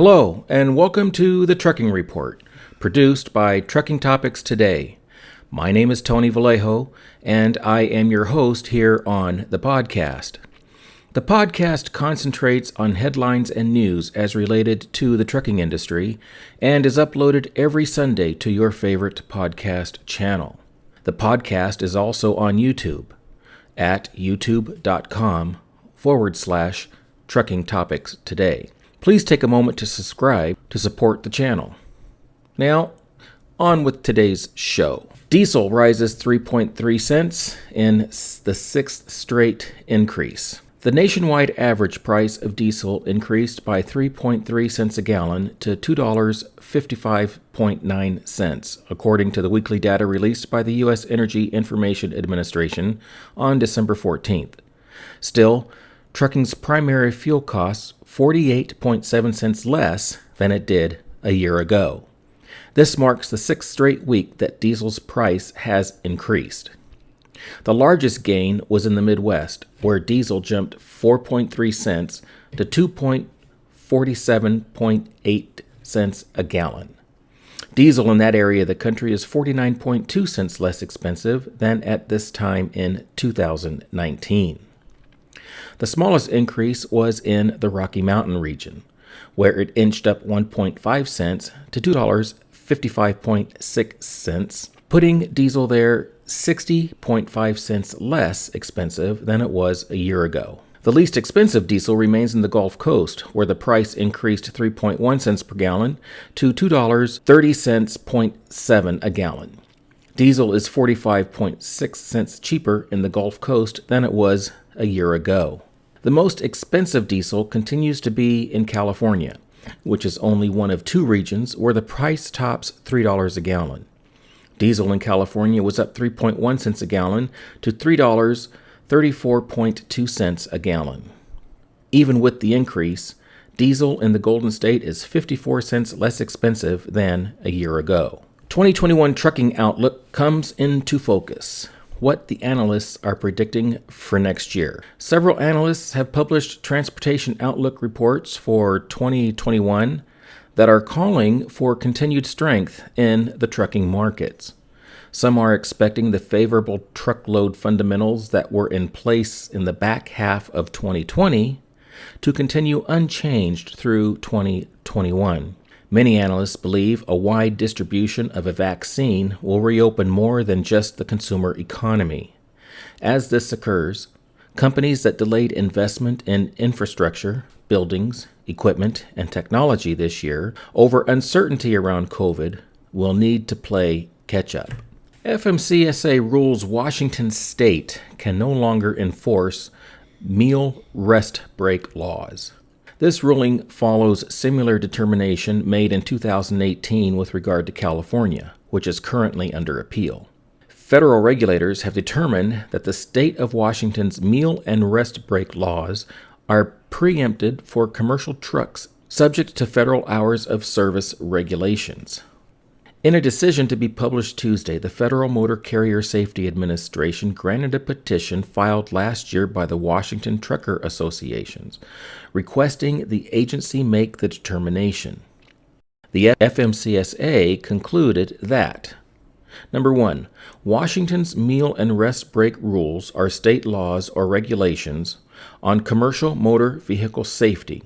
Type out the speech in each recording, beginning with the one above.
Hello, and welcome to the Trucking Report, produced by Trucking Topics Today. My name is Tony Vallejo, and I am your host here on the podcast. The podcast concentrates on headlines and news as related to the trucking industry and is uploaded every Sunday to your favorite podcast channel. The podcast is also on YouTube at youtube.com/Trucking Topics Today. Please take a moment to subscribe to support the channel. Now, on with today's show. Diesel rises 3.3 cents in the sixth straight increase. The nationwide average price of diesel increased by 3.3 cents a gallon to $2.55.9, according to the weekly data released by the U.S. Energy Information Administration on December 14th. Still, trucking's primary fuel costs 48.7 cents less than it did a year ago. This marks the sixth straight week that diesel's price has increased. The largest gain was in the Midwest, where diesel jumped 4.3 cents to 2.47.8 cents a gallon. Diesel in that area of the country is 49.2 cents less expensive than at this time in 2019. The smallest increase was in the Rocky Mountain region, where it inched up 1.5 cents to $2.55.6, putting diesel there 60.5 cents less expensive than it was a year ago. The least expensive diesel remains in the Gulf Coast, where the price increased 3.1 cents per gallon to $2.30.7 a gallon. Diesel is 45.6 cents cheaper in the Gulf Coast than it was a year ago. The most expensive diesel continues to be in California, which is only one of two regions where the price tops $3 a gallon. Diesel in California was up 3.1 cents a gallon to $3.34.2 a gallon. Even with the increase, diesel in the Golden State is 54 cents less expensive than a year ago. 2021 trucking outlook comes into focus. What the analysts are predicting for next year. Several analysts have published transportation outlook reports for 2021 that are calling for continued strength in the trucking markets. Some are expecting the favorable truckload fundamentals that were in place in the back half of 2020 to continue unchanged through 2021. Many analysts believe a wide distribution of a vaccine will reopen more than just the consumer economy. As this occurs, companies that delayed investment in infrastructure, buildings, equipment, and technology this year over uncertainty around COVID will need to play catch-up. FMCSA rules Washington state can no longer enforce meal rest break laws. This ruling follows similar determination made in 2018 with regard to California, which is currently under appeal. Federal regulators have determined that the state of Washington's meal and rest break laws are preempted for commercial trucks subject to federal hours of service regulations. In a decision to be published Tuesday, the Federal Motor Carrier Safety Administration granted a petition filed last year by the Washington Trucker Associations, requesting the agency make the determination. The FMCSA concluded that, number one, Washington's meal and rest break rules are state laws or regulations on commercial motor vehicle safety,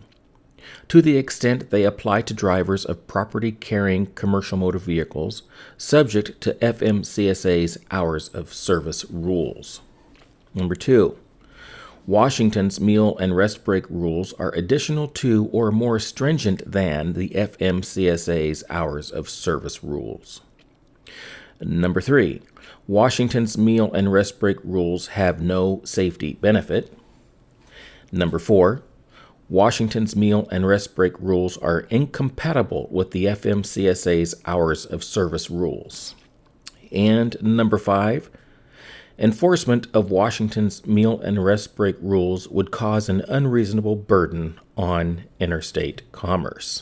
to the extent they apply to drivers of property-carrying commercial motor vehicles subject to FMCSA's hours of service rules. Number two, Washington's meal and rest break rules are additional to or more stringent than the FMCSA's hours of service rules. Number three, Washington's meal and rest break rules have no safety benefit. Number four, Washington's meal and rest break rules are incompatible with the FMCSA's hours of service rules. And number five, enforcement of Washington's meal and rest break rules would cause an unreasonable burden on interstate commerce.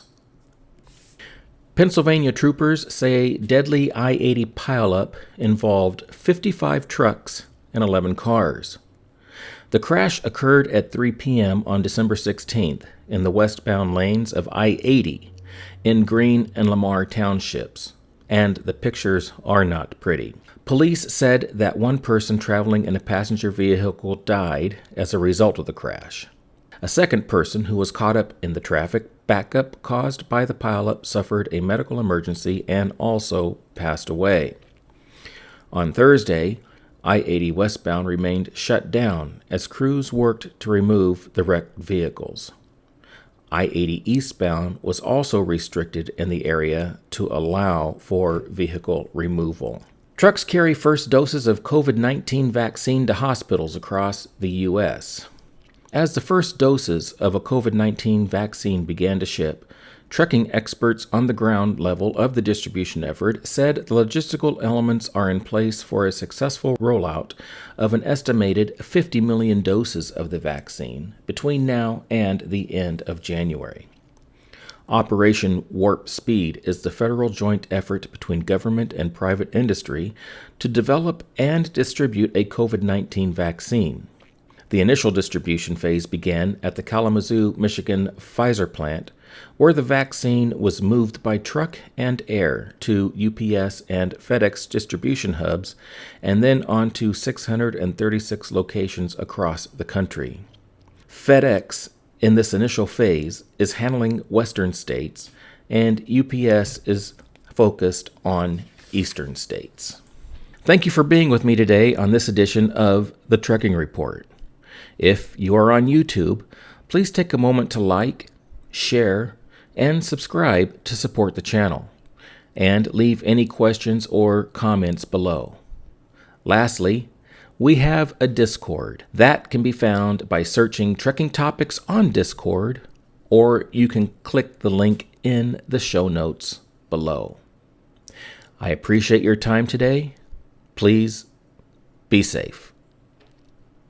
Pennsylvania troopers say deadly I-80 pileup involved 55 trucks and 11 cars. The crash occurred at 3 p.m. on December 16th in the westbound lanes of I-80 in Greene and Lamar townships, and the pictures are not pretty. Police said that one person traveling in a passenger vehicle died as a result of the crash. A second person who was caught up in the traffic backup caused by the pileup suffered a medical emergency and also passed away. On Thursday, I-80 westbound remained shut down as crews worked to remove the wrecked vehicles. I-80 eastbound was also restricted in the area to allow for vehicle removal. Trucks carry first doses of COVID-19 vaccine to hospitals across the U.S. As the first doses of a COVID-19 vaccine began to ship, trucking experts on the ground level of the distribution effort said the logistical elements are in place for a successful rollout of an estimated 50 million doses of the vaccine between now and the end of January. Operation Warp Speed is the federal joint effort between government and private industry to develop and distribute a COVID-19 vaccine. The initial distribution phase began at the Kalamazoo, Michigan Pfizer plant, where the vaccine was moved by truck and air to UPS and FedEx distribution hubs and then on to 636 locations across the country. FedEx, in this initial phase, is handling western states, and UPS is focused on eastern states. Thank you for being with me today on this edition of the Trucking Report. If you are on YouTube, please take a moment to like, share, and subscribe to support the channel, and leave any questions or comments below. Lastly, we have a Discord that can be found by searching Trucking Topics on Discord, or you can click the link in the show notes below. I appreciate your time today. Please be safe.